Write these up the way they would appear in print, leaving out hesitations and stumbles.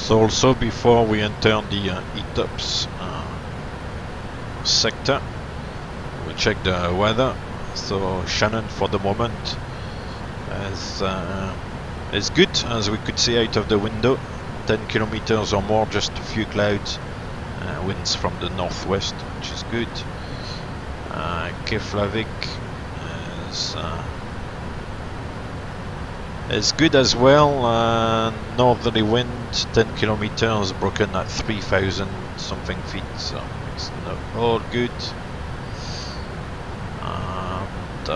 So also before we enter the ETOPS sector, we check the weather. So Shannon for the moment is good, as we could see out of the window. 10 kilometers or more, just a few clouds, winds from the northwest, which is good. Keflavik is good as well. Northerly wind, 10 kilometers, broken at 3,000 something feet, so it's all good. And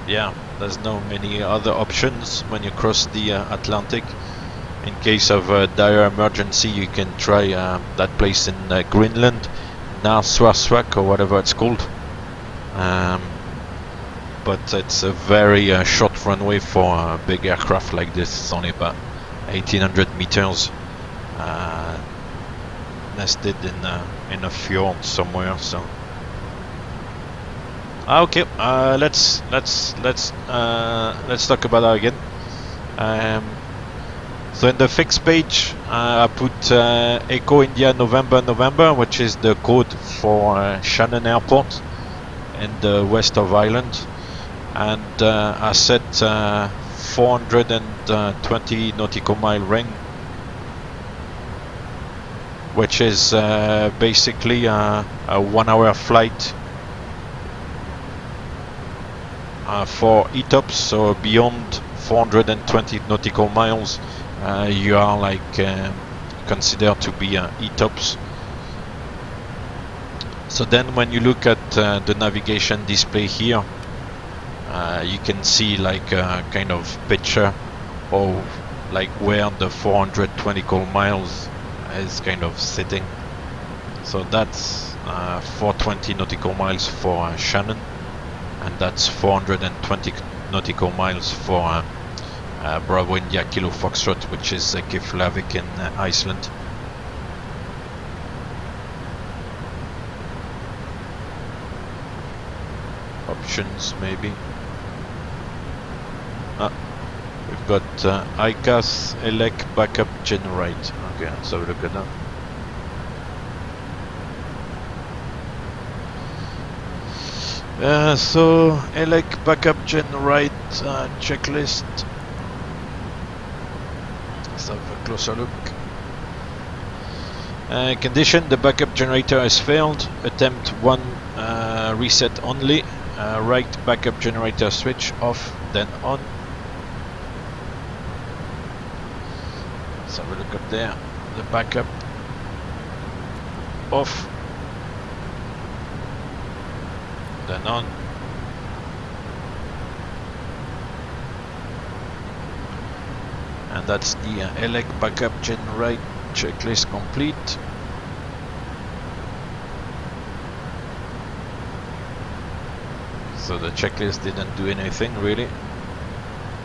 yeah, there's no many other options when you cross the Atlantic. In case of dire emergency, you can try that place in Greenland, Narsarsuaq or whatever it's called. But it's a very short runway for a big aircraft like this. It's only about 1800 meters, nested in a fjord somewhere. So okay, let's talk about that again. So in the fixed page, I put Echo India November, which is the code for Shannon Airport in the west of Ireland, and I set 420 nautical mile ring, which is basically a 1 hour flight for ETOPS. So beyond 420 nautical miles, you are like considered to be ETOPS. So then when you look at the navigation display here, you can see like a kind of picture of like where the 420 miles is kind of sitting. So that's 420 nautical miles for Shannon, and that's 420 nautical miles for Bravo India Kilo Foxtrot, which is Keflavik in Iceland. Options maybe. We've got ICAS ELEC backup generate. Okay, let's have a look at that. So ELEC backup generate checklist. Let's have a closer look. Condition: the backup generator has failed. Attempt 1 reset only. Right backup generator switch off, then on. Let's have a look up there. The backup off, then on. And that's the ELEC backup generate checklist complete. So the checklist didn't do anything really.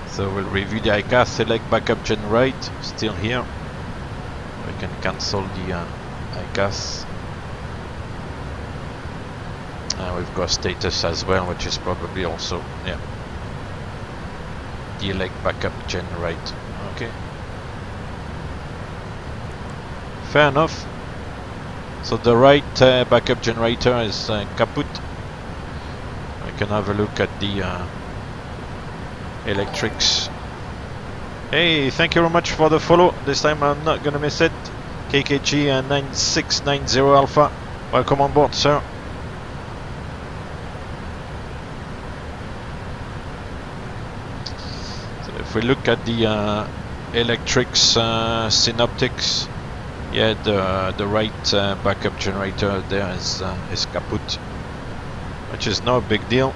So we'll review the ICAS ELEC backup generate, still here. We can cancel the ICAS. We've got status as well, which is probably also, yeah, the ELEC backup generate. Okay. Fair enough. So the right backup generator is kaput. We can have a look at the electrics. Hey, thank you very much for the follow. This time I'm not gonna miss it. KKG 9690 Alpha. Welcome on board, sir. So if we look at the electrics synoptics, yeah, the right backup generator there is kaput, which is no big deal.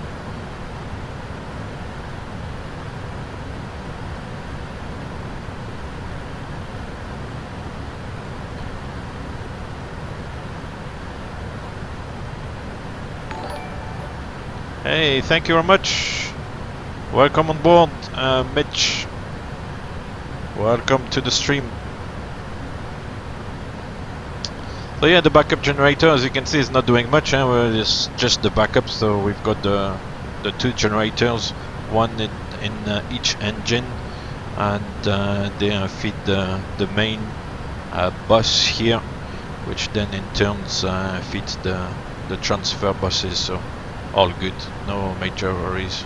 Hey, thank you very much. Welcome on board, Mitch. Welcome to the stream. So yeah, the backup generator, as you can see, is not doing much. Well, it's just the backup. So we've got the 2 generators, one in each engine, and they feed the main bus here, which then in turns feeds the transfer buses. So all good, no major worries.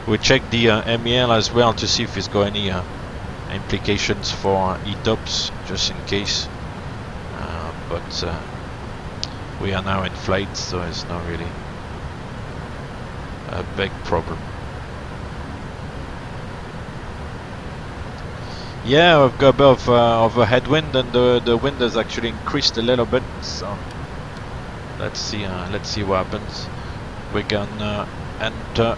We check the MEL as well to see if it's got any implications for ETOPS, just in case. But we are now in flight, so it's not really a big problem. Yeah, we've got a bit of a headwind, and the wind has actually increased a little bit. So let's see what happens. We're gonna enter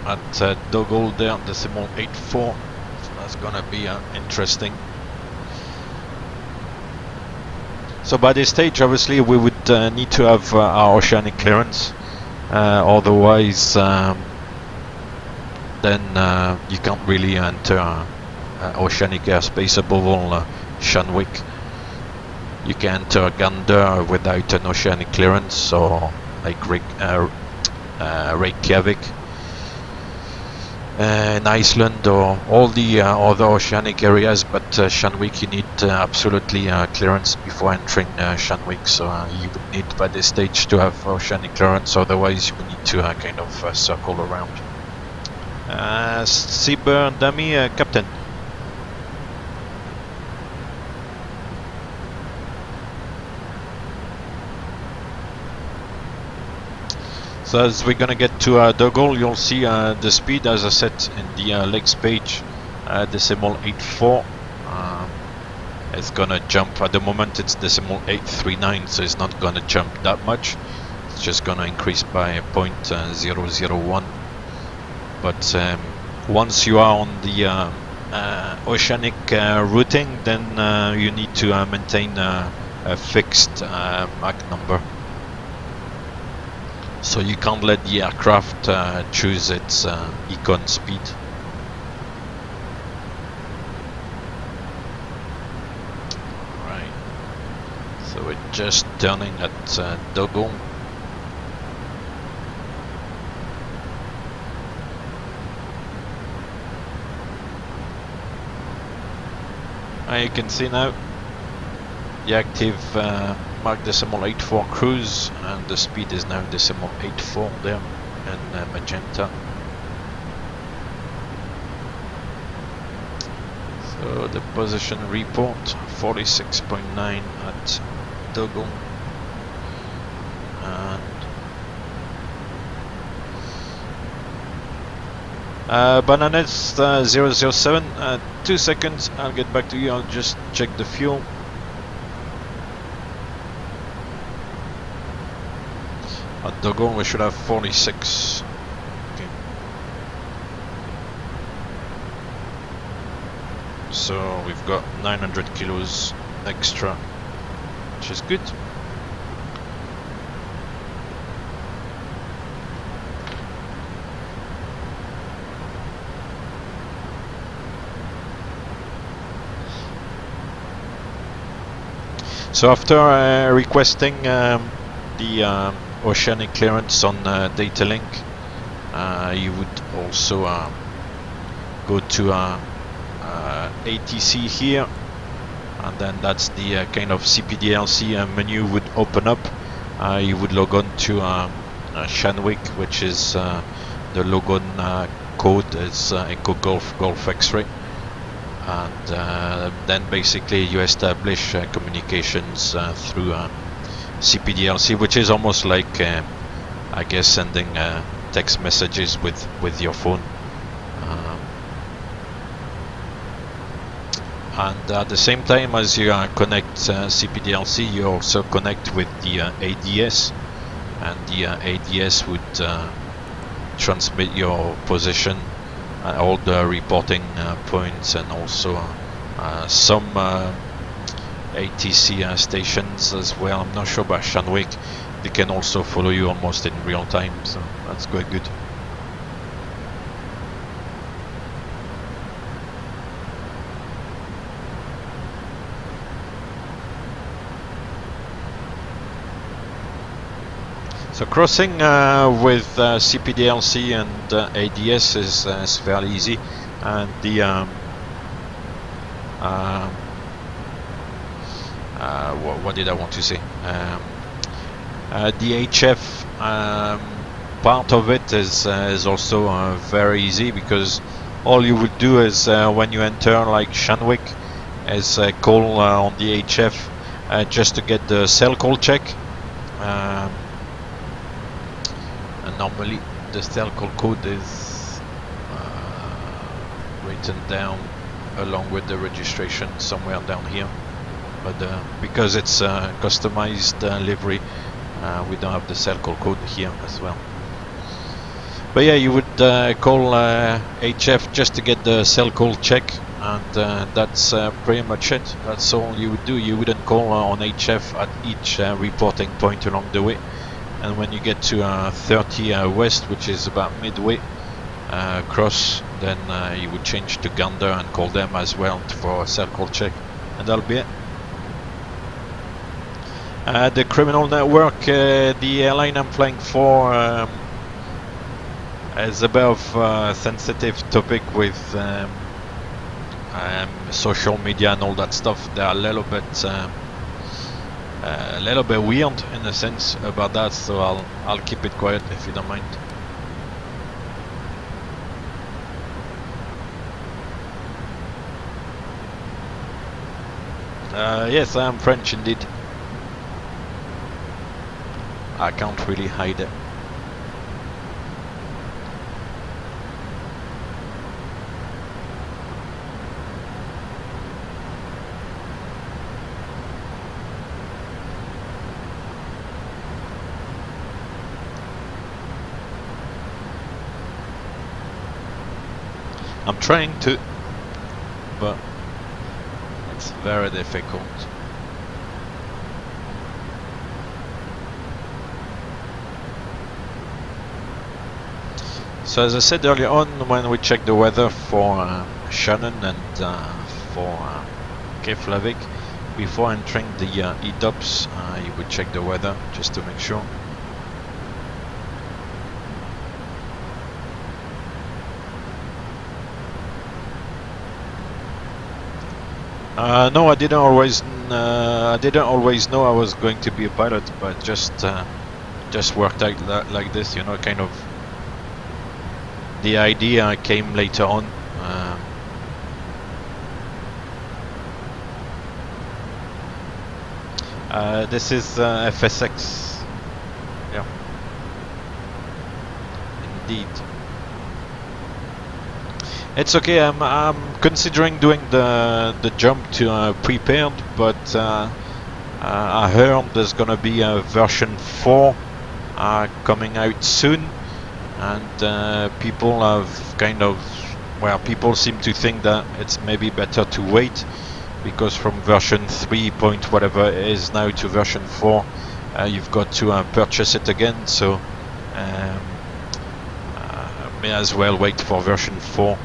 at Dougal there, decimal 84. So that's gonna be interesting. So by this stage, obviously, we would need to have our oceanic clearance. Otherwise, then you can't really enter oceanic airspace above all Shanwick. You can enter Gander without an oceanic clearance, or like Reykjavik in Iceland, or all the other oceanic areas, but Shanwick you need absolutely clearance before entering Shanwick, so you would need by this stage to have oceanic clearance, otherwise you would need to kind of circle around. Seaburn dummy, Captain. So as we're gonna get to Dougal, you'll see the speed, as I said in the legs page, decimal 84. It's gonna jump. At the moment it's decimal 839, so it's not gonna jump that much. It's just gonna increase by 0.001. But once you are on the oceanic routing, then you need to maintain a fixed Mach number. So you can't let the aircraft choose its econ speed. Right. So we're just turning at Dougal. You can see now the active Mach decimal 84 cruise, and the speed is now decimal 84 there in magenta. So the position report 46.9 at Dougal, and Bananas 007, 2 seconds, I'll get back to you. I'll just check the fuel. At Dougal we should have 46. Okay. So we've got 900 kilos extra, which is good. So after requesting the oceanic clearance on data link, you would also go to ATC here, and then that's the kind of CPDLC menu would open up. You would log on to Shanwick, which is the logon code is Echo Golf Golf X-ray, and then basically you establish communications through CPDLC, which is almost like I guess sending text messages with your phone, and at the same time as you connect CPDLC, you also connect with the ADS, and the ADS would transmit your position, all the reporting points, and also some ATC stations as well. I'm not sure about Shanwick. They can also follow you almost in real time, so that's quite good. So crossing with CPDLC and ADS is fairly easy, and the what did I want to say? The HF part of it is also very easy, because all you would do is when you enter like Shanwick is call on the HF just to get the cell call check, and normally the cell call code is written down along with the registration somewhere down here, but because it's customized livery, we don't have the cell call code here as well. But yeah, you would call HF just to get the cell call check, and that's pretty much it. That's all you would do. You wouldn't call on HF at each reporting point along the way. And when you get to 30 west, which is about midway across, then you would change to Gander and call them as well for a cell call check, and that'll be it. The criminal network, the airline I'm flying for, is a bit of a sensitive topic with social media and all that stuff. They're a little bit weird in a sense about that, so I'll keep it quiet if you don't mind. Yes, I am French indeed. I can't really hide it. I'm trying to, but it's very difficult. So as I said earlier on, when we check the weather for Shannon and for Keflavik, before entering the ETOPS, you would check the weather just to make sure. No, I didn't always know I was going to be a pilot, but just worked out like this, you know, kind of. The idea came later on. This is FSX. Yeah, indeed. It's okay. I'm considering doing the jump to prepared, but I heard there's gonna be a version 4 coming out soon, and people have kind of, well, people seem to think that it's maybe better to wait, because from version 3 point whatever it is now to version 4, you've got to purchase it again. So may as well wait for version 4.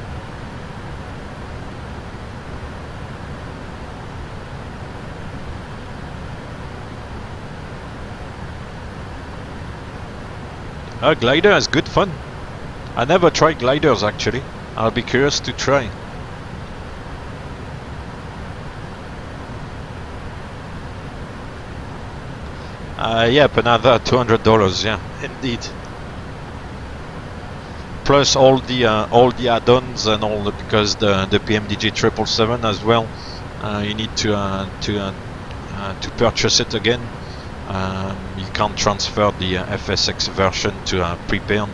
Glider is good fun. I never tried gliders actually. I'll be curious to try. Yep, another $200. Yeah, indeed. Plus all the add-ons and all, because the PMDG 777 as well. You need to purchase it again. You can't transfer the FSX version to prepared,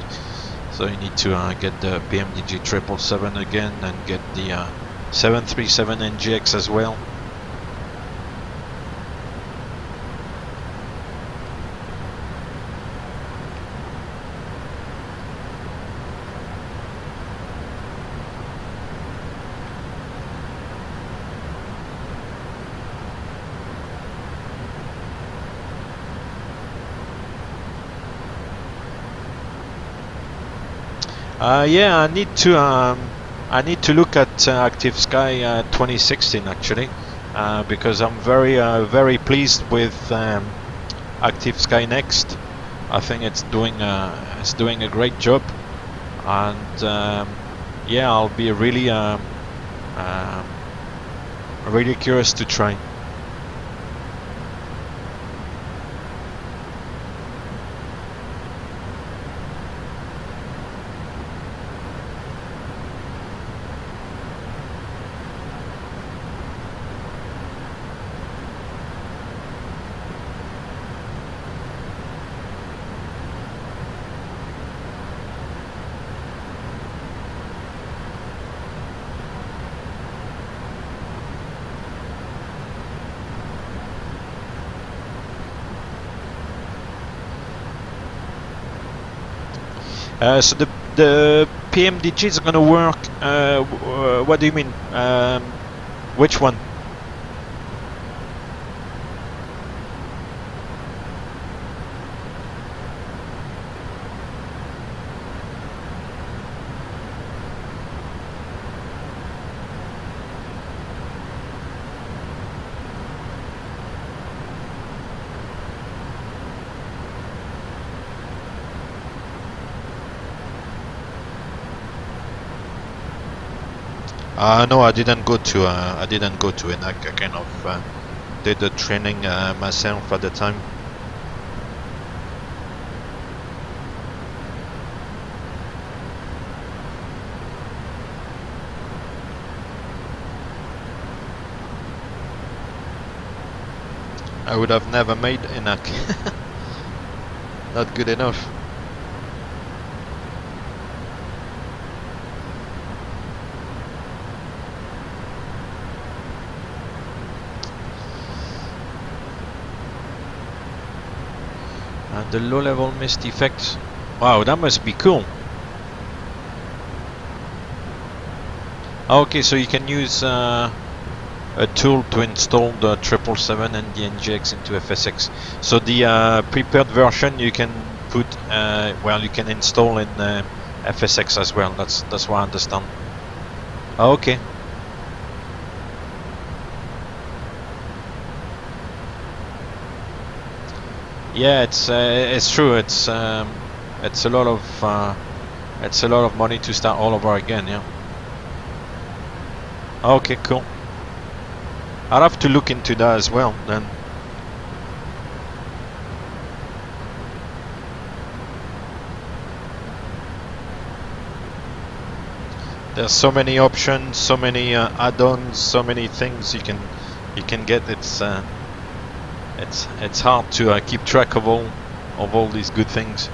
so you need to get the PMDG 777 again and get the 737 NGX as well. Yeah, I need to look at Active Sky 2016 actually, because I'm very pleased with Active Sky Next. I think it's doing a great job, and yeah, I'll be really Really curious to try. So the PMDG is gonna work. What do you mean? Which one? No, I didn't go to. I didn't go to it. I kind of did the training myself at the time. I would have never made ENAC. Not good enough. And the low-level mist effect. Wow, that must be cool. Okay, so you can use a tool to install the 777 and the NGX into FSX. So the prepared version you can put, well, you can install in FSX as well. That's what I understand. Okay. Yeah, it's true. It's a lot of money to start all over again. Yeah. Okay, cool. I'll have to look into that as well then. There's so many options, so many add-ons, so many things you can get. It's hard to keep track of all these good things.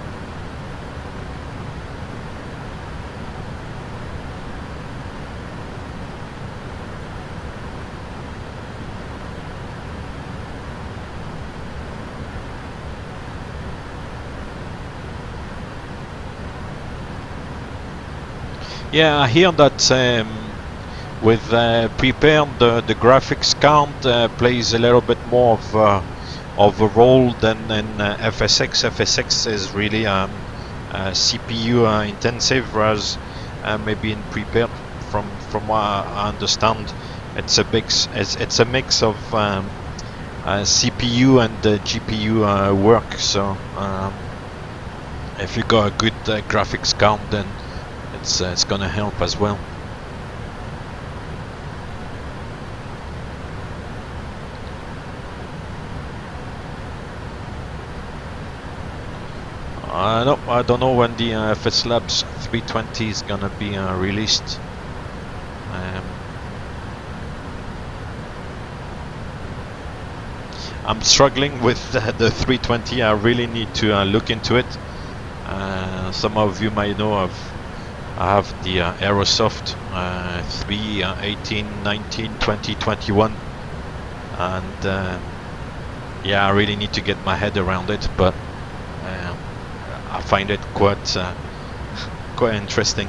Yeah, I hear that with prepared the graphics card plays a little bit more of a role than in FSX. FSX is really CPU intensive, whereas maybe in prepared, from what I understand, it's a mix of CPU and GPU work. So if you got a good graphics card, then it's gonna help as well. No, I don't know when the FS Labs 320 is gonna be released. I'm struggling with the 320. I really need to look into it. Some of you might know I have the Aerosoft 3, 18, 19, 20, 21, and yeah, I really need to get my head around it, but I find it quite interesting.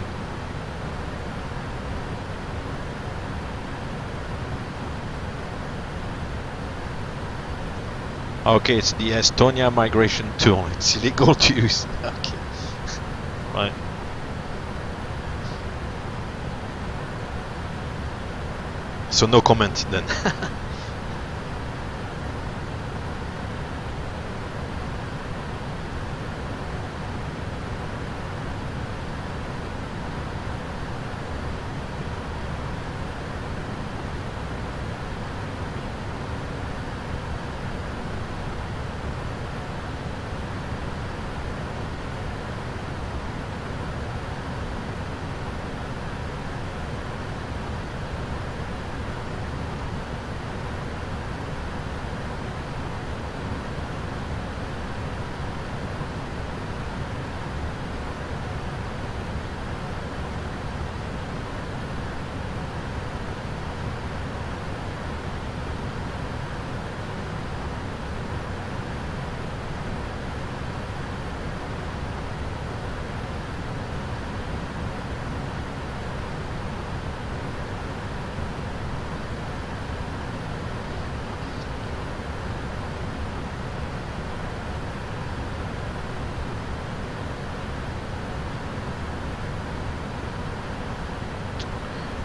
Okay, it's the Estonia migration tool. It's illegal to use. Okay, right. So no comment then.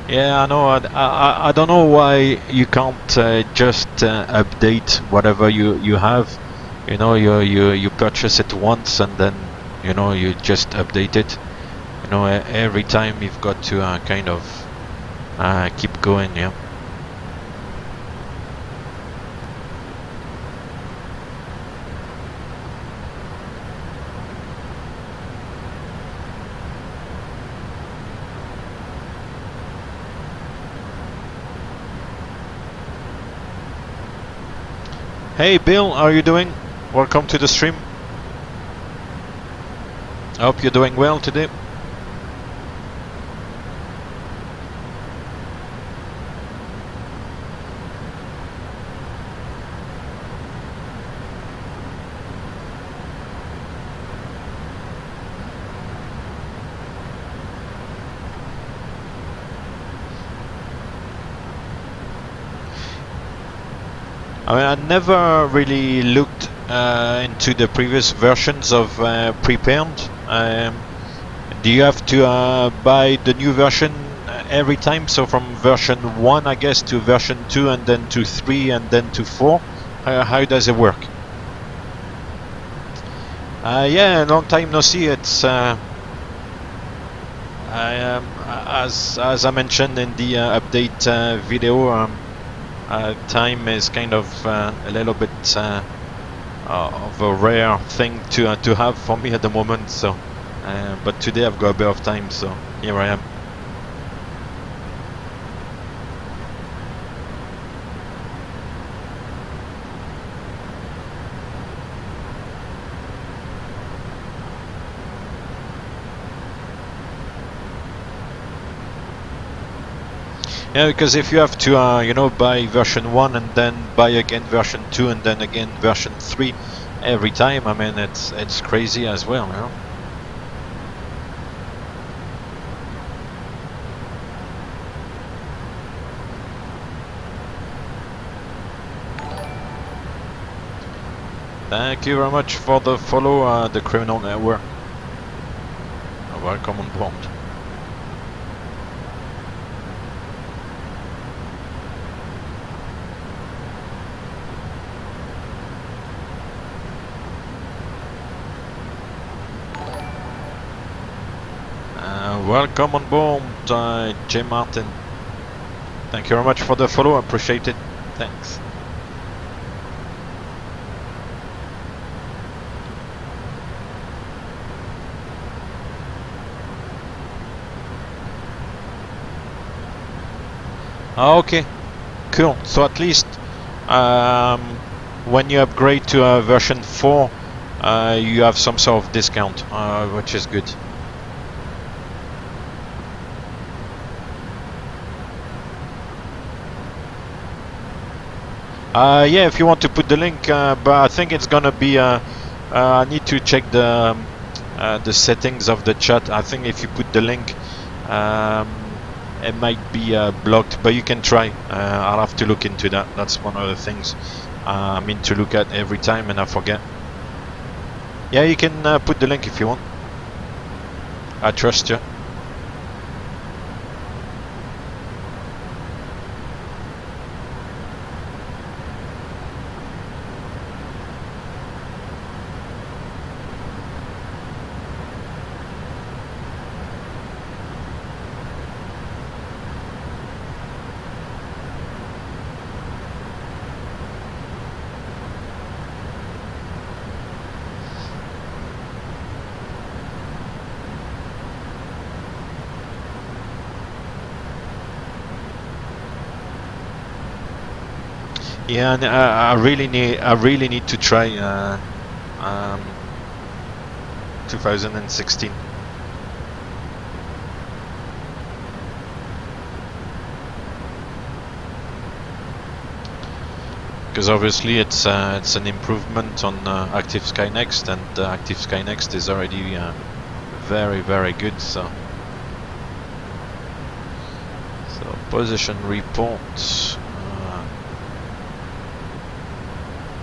Yeah, I know. I don't know why you can't just update whatever you have. You know, you purchase it once and then you just update it. You know, every time you've got to kind of keep going. Yeah. Hey Bill, how are you doing? Welcome to the stream. I hope you're doing well today. I mean, I never really looked into the previous versions of Prepared. Do you have to buy the new version every time? So from version 1, I guess, to version 2, and then to 3, and then to 4? How does it work? Yeah, long time no see. It's as I mentioned in the update video. Time is kind of a little bit of a rare thing to have for me at the moment. So, but today I've got a bit of time, so here I am. Yeah, because if you have to, buy version 1 and then buy again version 2 and then again version 3 every time, I mean, it's crazy as well, you know. Thank you very much for the follow, the Criminal Network. Welcome on board. Welcome on board, J. Martin. Thank you very much for the follow, appreciate it. Thanks. Okay, cool. So at least when you upgrade to version 4, you have some sort of discount, which is good. Yeah, if you want to put the link, but I think it's gonna be. I need to check the settings of the chat. I think if you put the link, it might be blocked, but you can try. I'll have to look into that. That's one of the things I mean to look at every time, and I forget. Yeah, you can put the link if you want. I trust you. Yeah, and I really need to try 2016. Because obviously it's an improvement on Active Sky Next, and Active Sky Next is already very, very good. So position reports.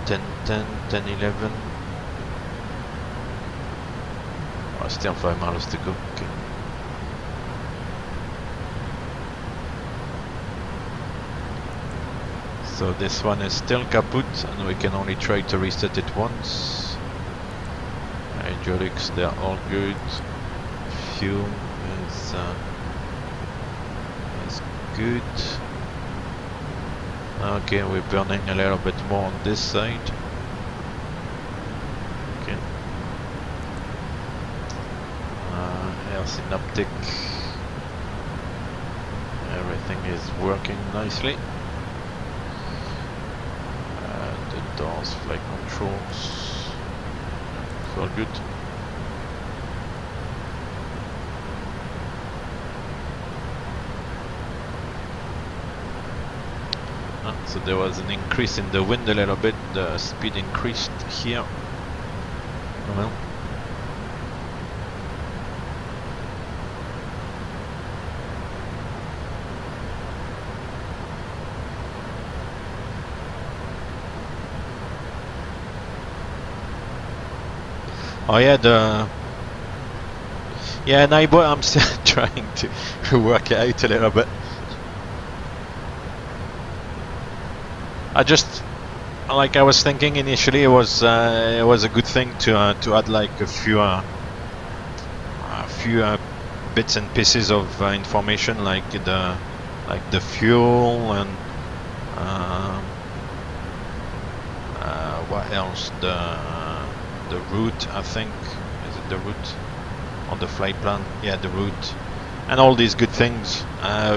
10, 10, 10, 11. Oh, still 5 miles to go. Okay. So this one is still kaput, and we can only try to reset it once. Hydraulics, they're all good. Fuel is good. Okay, we're burning a little bit more on this side. Okay. Air synaptic. Everything is working nicely. The doors, flight controls. It's all good. So there was an increase in the wind a little bit, the speed increased here. Oh well. Oh yeah, I'm still trying to work it out a little bit. I was thinking initially, it was a good thing to add like a few bits and pieces of information, like the fuel and what else, the route, I think. Is it the route on the flight plan? Yeah, the route and all these good things,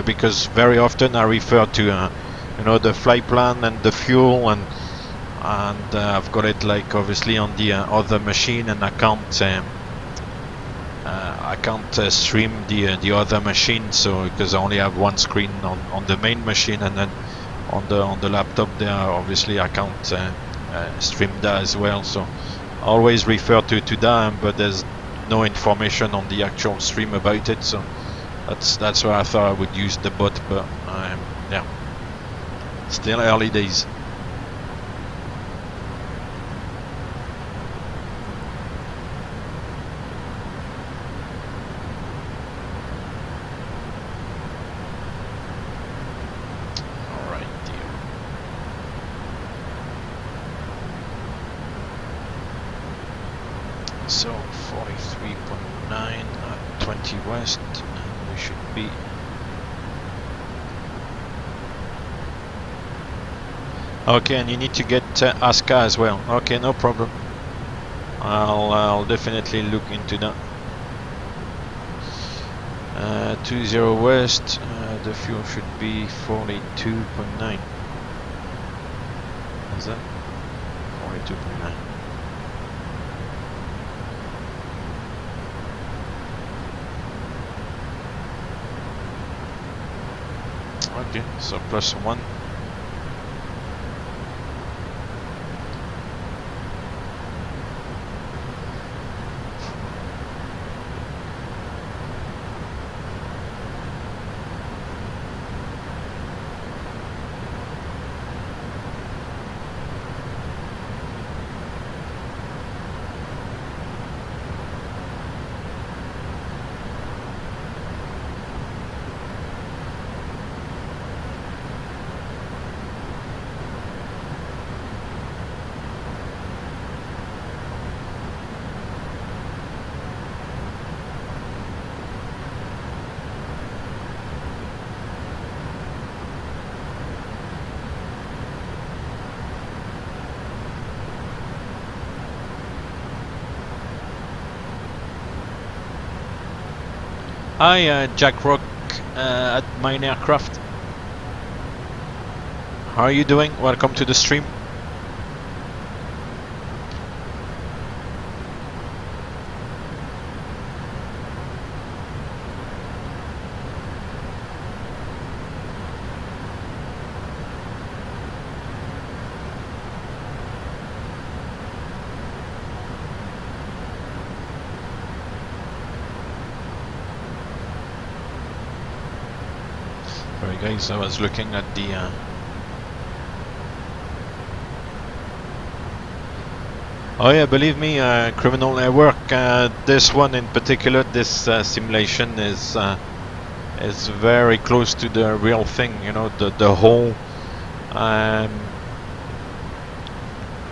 because very often I refer to the flight plan and the fuel, and I've got it like obviously on the other machine, and I can't stream the other machine, so because I only have one screen on the main machine, and then on the laptop there obviously I can't stream that as well. So I always refer to that, but there's no information on the actual stream about it, so that's why I thought I would use the bot, but yeah, still early days. So 43.9 at 20 west, and we should be okay. And you need to get ASCA as well. Okay, no problem. I'll definitely look into that. 20 west, the fuel should be 42.9. Is that 42.9? Okay, so +1. Hi, Jack Rock at Mine Aircraft. How are you doing? Welcome to the stream. Sorry guys, I was looking at the oh yeah, believe me, criminal network, this one in particular, this simulation is very close to the real thing, the whole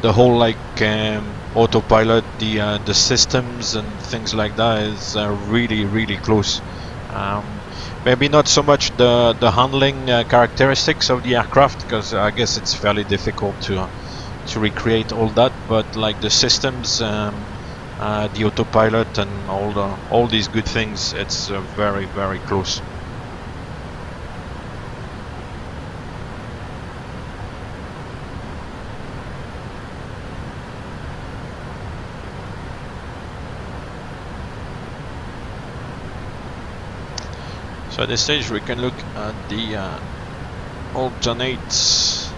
The whole like autopilot, the systems and things like that is really close. Maybe not so much the handling characteristics of the aircraft, because I guess it's fairly difficult to recreate all that, but like the systems, the autopilot and all these good things, it's very close. So at this stage we can look at the alternates.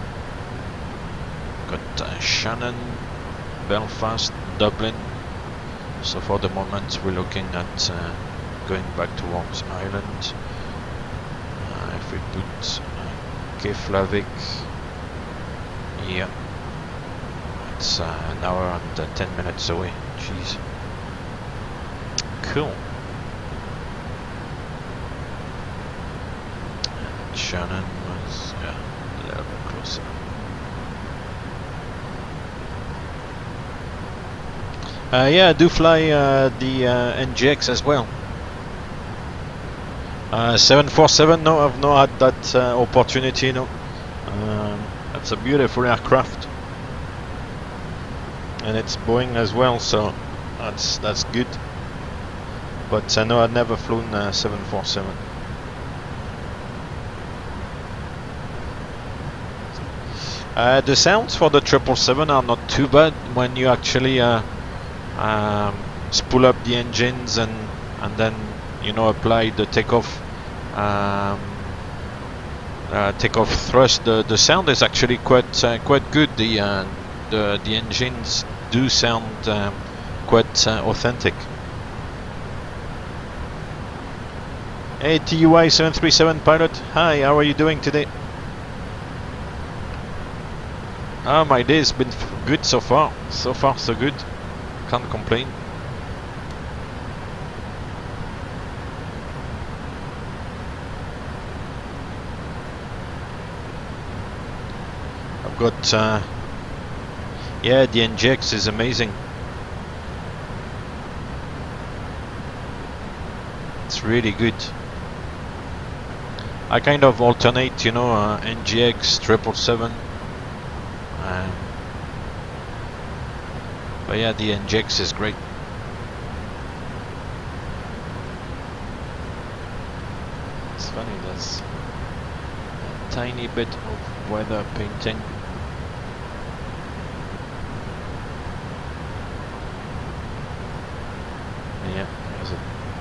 Got Shannon, Belfast, Dublin. So for the moment we're looking at going back towards Ireland. If we put Keflavik, yeah, it's an hour and 10 minutes away. Jeez. Cool. Shannon was a little bit closer. Yeah, I do fly the NGX as well. 747, no, I've not had that opportunity, no. That's a beautiful aircraft. And it's Boeing as well, so that's good. But no, I've never flown 747. The sounds for the 777 are not too bad when you actually spool up the engines and then apply the takeoff thrust. The sound is actually quite good. The engines do sound quite authentic. Hey, TUI 737 pilot, hi, how are you doing today? My day has been good so far. So far, so good. Can't complain. I've got, yeah, the NGX is amazing. It's really good. I kind of alternate, NGX, 777. But yeah, the NGX is great. It's funny, there's a tiny bit of weather painting. Yeah, there's a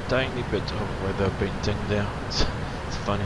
tiny bit of weather painting there. It's funny.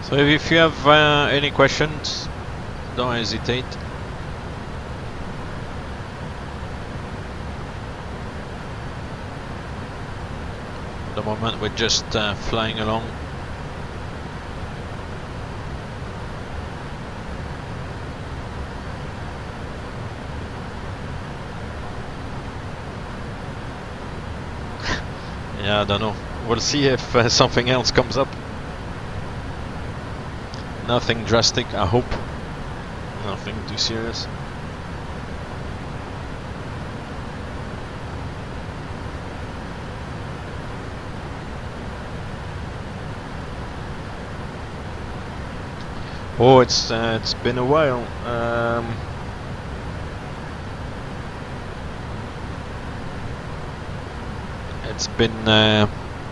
So if you have any questions, don't hesitate. At the moment we're just flying along. Yeah, I don't know. We'll see if something else comes up. Nothing drastic, I hope. Nothing too serious. Oh, it's been a while.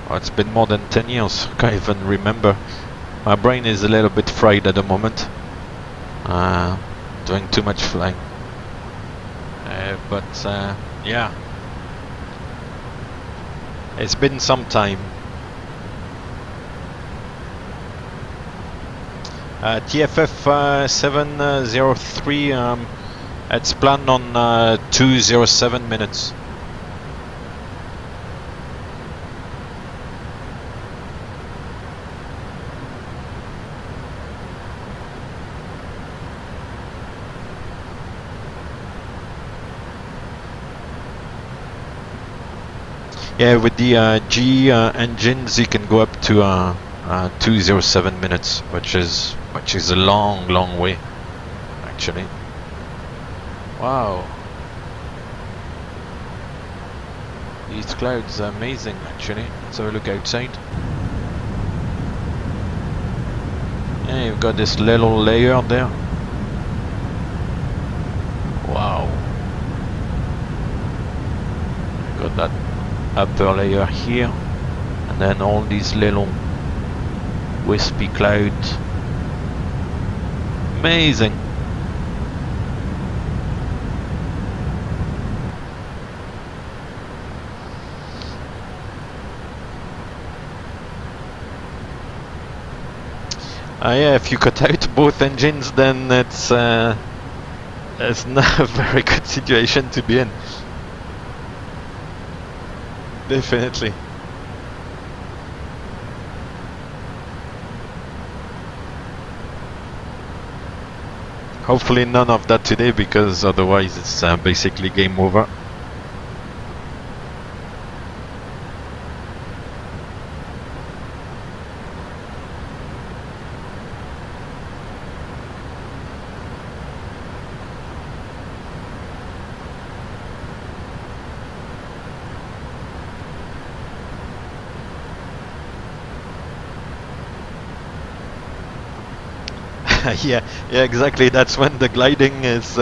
It's been more than 10 years. Can't even remember. My brain is a little bit fried at the moment. Doing too much flying. But yeah, it's been some time. TFF 703, it's planned on 207 minutes. Yeah, with the GE engines, you can go up to 207 minutes, which is a long way, actually. Wow, these clouds are amazing, actually. Let's have a look outside. Yeah, you've got this little layer there. Wow, got that upper layer here, and then all these little wispy clouds. Amazing. Yeah, if you cut out both engines, then it's not a very good situation to be in. Definitely. Hopefully none of that today, because otherwise it's basically game over. yeah, exactly. That's when the gliding is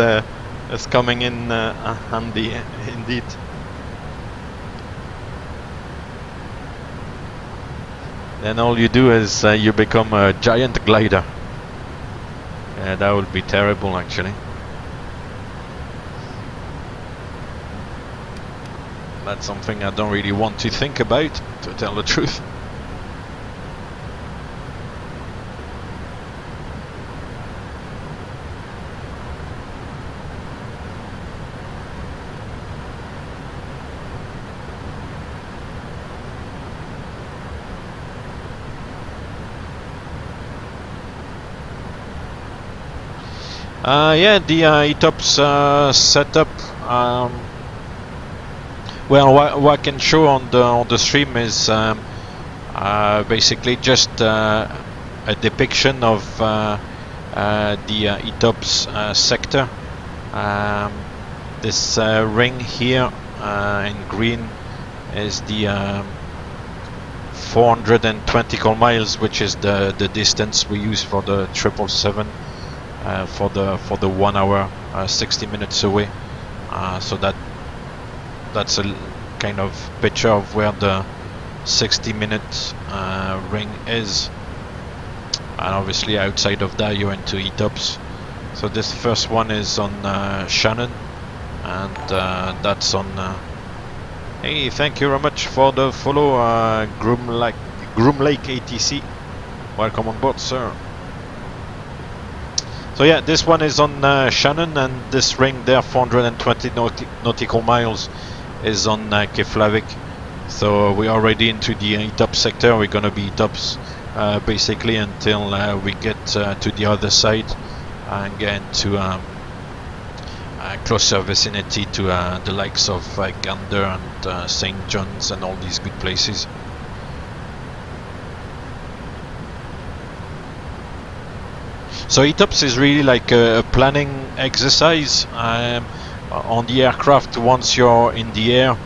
coming in handy, indeed. Then all you do is you become a giant glider. Yeah, that would be terrible, actually. That's something I don't really want to think about, to tell the truth. Yeah, the ETOPS setup. Well, what I can show on the stream is basically just a depiction of the ETOPS sector. This ring here in green is the 420 nautical miles, which is the distance we use for the 777. For the 1 hour 60 minutes away, so that's a kind of picture of where the 60-minute ring is, and obviously outside of that you're into ETOPS. So this first one is on Shannon, and that's on hey, thank you very much for the follow, Groom Lake ATC. Welcome on board, sir. So yeah, this one is on Shannon, and this ring there, 420 nautical miles, is on Keflavik. So we're already into the ETOPS sector. We're gonna be ETOPS basically until we get to the other side and get into closer vicinity to the likes of Gander and St. John's and all these good places. So ETOPS is really like a planning exercise. On the aircraft, once you're in the air,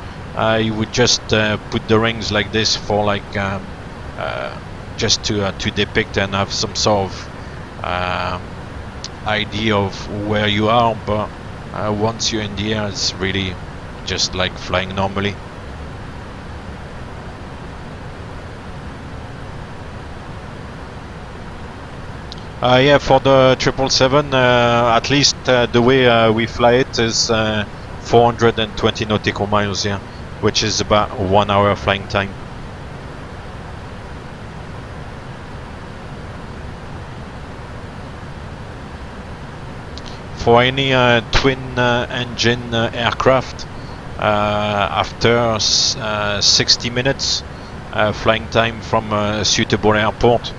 you would just put the rings like this for like just to depict and have some sort of idea of where you are. But once you're in the air, it's really just like flying normally. Yeah, for the 777, at least the way we fly it is 420 nautical miles, yeah, which is about 1 hour flying time. for any twin engine aircraft, after 60 minutes flying time from a suitable airport,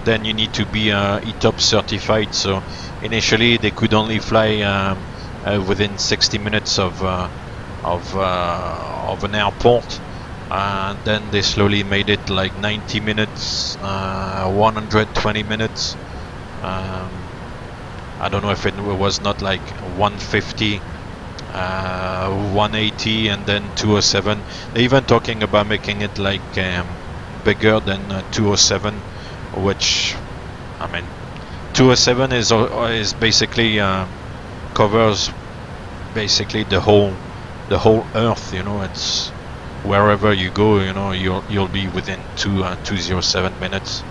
then you need to be ETOPS certified. So initially they could only fly within 60 minutes of an airport, and then they slowly made it like 90 minutes, 120 minutes. I don't know if it was not like 150, 180, and then 207. They're even talking about making it like bigger than 207, which, I mean, 207 is basically covers basically the whole Earth. You know, it's wherever you go. You know, you'll be within 207 minutes.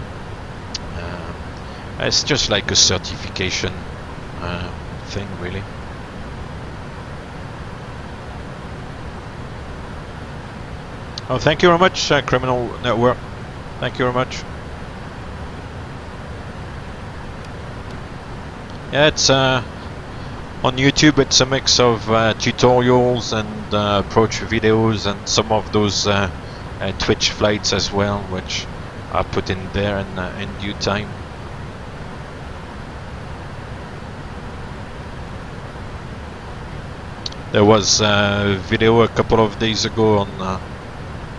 It's just like a certification thing, really. Oh, thank you very much, Criminal Network. Thank you very much. Yeah, it's on YouTube. It's a mix of tutorials and approach videos, and some of those Twitch flights as well, which are put in there in due time. There was a video a couple of days ago on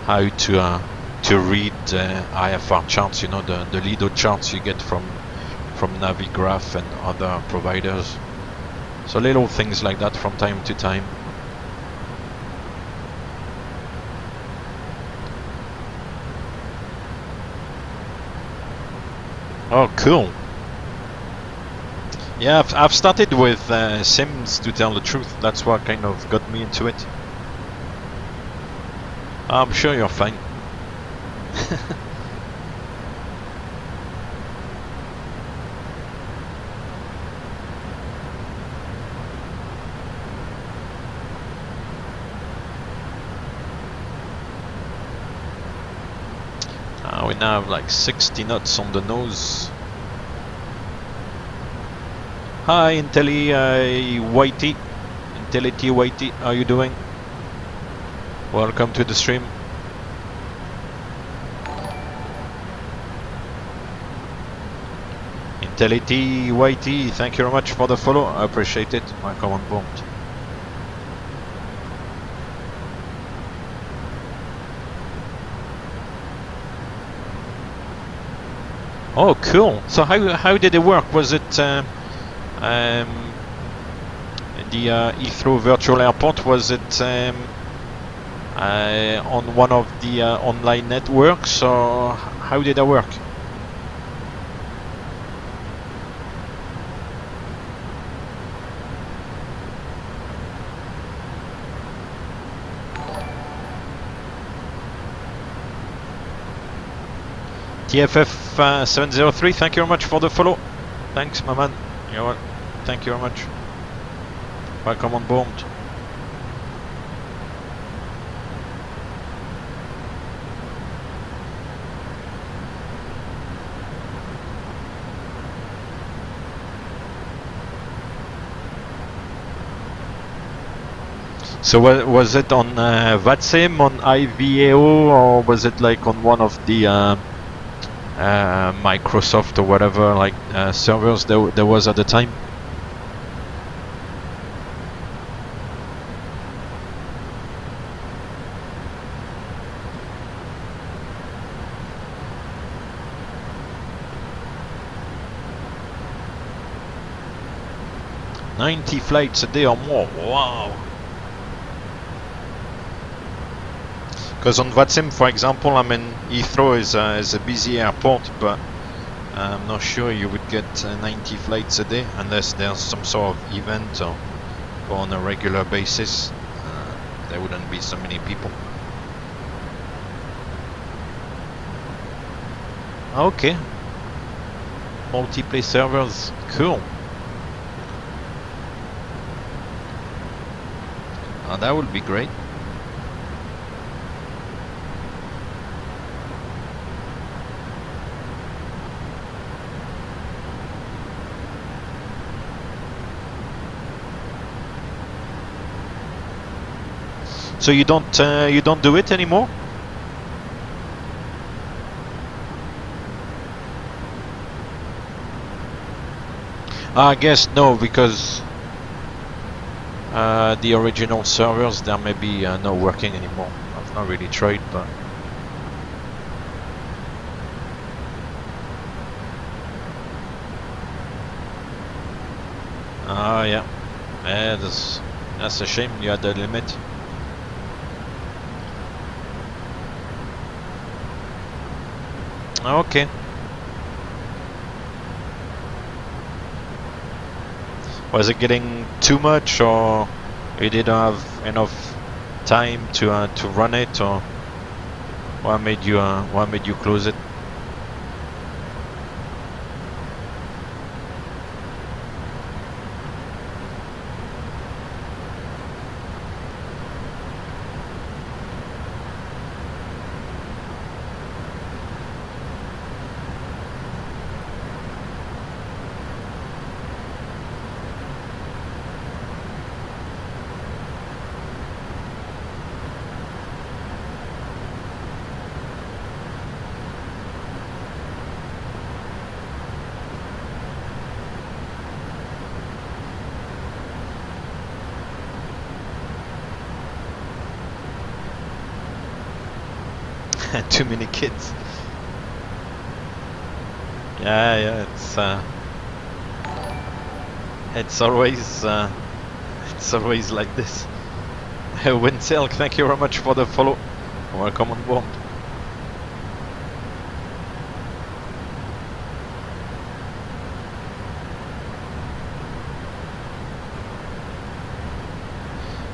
how to read IFR charts. You know, the Lido charts you get from Navigraph and other providers. So little things like that from time to time. Oh, cool. Yeah, I've started with Sims, to tell the truth. That's what kind of got me into it. I'm sure you're fine. We now have like 60 knots on the nose. Hi, Whitey. Intelli Whitey, how are you doing? Welcome to the stream. Intelli Whitey, thank you very much for the follow. I appreciate it. Welcome on board. Oh, cool. So how did it work? Was it the Heathrow Virtual Airport? Was it on one of the online networks, or how did it work? TFF 703, thank you very much for the follow. Thanks, my man. Thank you very much. Welcome on board. So was it on VATSIM, on IVAO, or was it like on one of the Microsoft or whatever, like servers there was at the time? $90 flights a day or more. Wow. Because on VATSIM, for example, I mean, Heathrow is a busy airport, but I'm not sure you would get 90 flights a day unless there's some sort of event or on a regular basis. There wouldn't be so many people. Okay. Multiplayer servers, cool. Oh, that would be great. So you don't do it anymore? I guess no, because the original servers there may be not working anymore. I've not really tried, but yeah, yeah, that's a shame. You had the limit. Okay. Was it getting too much, or you didn't have enough time to run it, or what made you close it? Too many kids. Yeah, it's always like this. Windsilk, thank you very much for the follow. Welcome on board.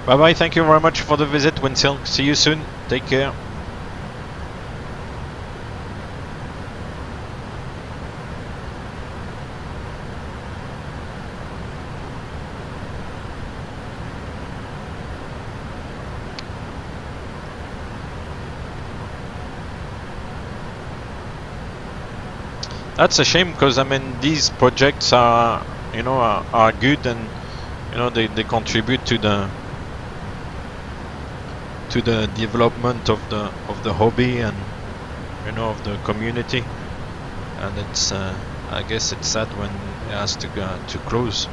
Bye bye, thank you very much for the visit, Windsilk. See you soon. Take care. That's a shame, because I mean these projects are are good, and they contribute to the development of the hobby, and of the community, and it's I guess it's sad when it has to close.